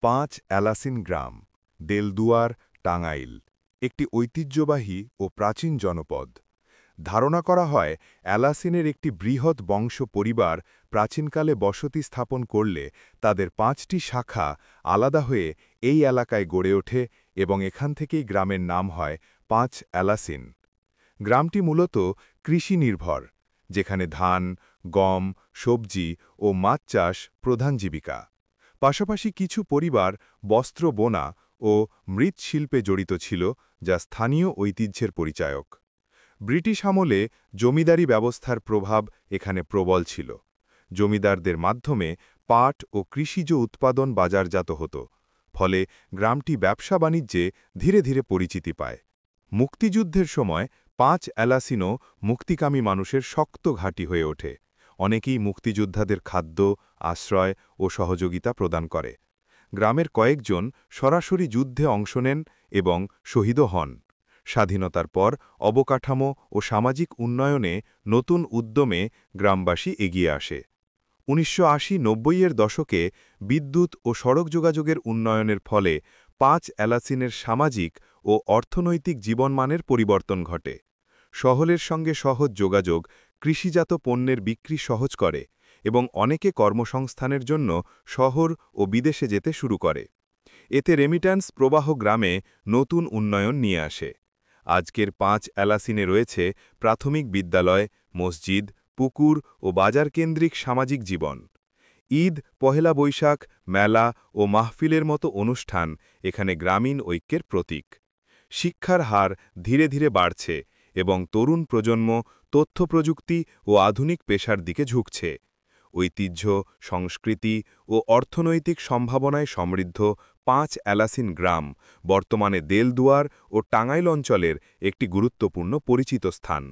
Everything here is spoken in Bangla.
৫ এলাসিন গ্রাম, দেলদুয়ার, টাঙ্গাইল, একটি ঐতিহ্যবাহী ও প্রাচীন জনপদ। ধারণা করা হয় এলাসিনের একটি বৃহৎ বংশ পরিবার প্রাচীনকালে বসতি স্থাপন করলে তাদের ৫টি শাখা আলাদা হয়ে এই এলাকায় গড়ে ওঠে এবং এখান থেকেই গ্রামের নাম হয় ৫ এলাসিন। গ্রামটি মূলত কৃষি নির্ভর, যেখানে ধান, গম, সবজি ও মাছ চাষ প্রধান জীবিকা। পাশাপাশি কিছু পরিবার বস্ত্র বোনা ও মৃৎশিল্পে জড়িত ছিল, যা স্থানীয় ঐতিহ্যের পরিচায়ক। ব্রিটিশ আমলে জমিদারি ব্যবস্থার প্রভাব এখানে প্রবল ছিল। জমিদারদের মাধ্যমে পাট ও কৃষিজ উৎপাদন বাজারজাত হতো, ফলে গ্রামটি ব্যবসা বাণিজ্যে ধীরে ধীরে পরিচিতি পায়। মুক্তিযুদ্ধের সময় ৫ এলাসিনও মুক্তিকামী মানুষের শক্ত ঘাঁটি হয়ে ওঠে। অনেকেই মুক্তিযোদ্ধাদের খাদ্য, আশ্রয় ও সহযোগিতা প্রদান করে। গ্রামের কয়েকজন সরাসরি যুদ্ধে অংশ নেন এবং শহীদও হন। স্বাধীনতার পর অবকাঠামো ও সামাজিক উন্নয়নে নতুন উদ্যমে গ্রামবাসী এগিয়ে আসে। ১৯৮০-৯০-এর দশকে বিদ্যুৎ ও সড়ক যোগাযোগের উন্নয়নের ফলে ৫ এলাসিনের সামাজিক ও অর্থনৈতিক জীবনমানের পরিবর্তন ঘটে। শহরের সঙ্গে সহজ যোগাযোগ কৃষিজাত পণ্যের বিক্রি সহজ করে এবং অনেকে কর্মসংস্থানের জন্য শহর ও বিদেশে যেতে শুরু করে। এতে রেমিট্যান্স প্রবাহ গ্রামে নতুন উন্নয়ন নিয়ে আসে। আজকের ৫ এলাসিনে রয়েছে প্রাথমিক বিদ্যালয়, মসজিদ, পুকুর ও বাজারকেন্দ্রিক সামাজিক জীবন। ঈদ, পহেলা বৈশাখ, মেলা ও মাহফিলের মতো অনুষ্ঠান এখানে গ্রামীণ ঐক্যের প্রতীক। শিক্ষার হার ধীরে ধীরে বাড়ছে এবং তরুণ প্রজন্ম তথ্যপ্রযুক্তি ও আধুনিক পেশার দিকে ঝুঁকছে। ঐতিহ্য, সংস্কৃতি ও অর্থনৈতিক সম্ভাবনায় সমৃদ্ধ ৫ এলাসিন গ্রাম বর্তমানে দেলদুয়ার ও টাঙ্গাইল অঞ্চলের একটি গুরুত্বপূর্ণ পরিচিত স্থান।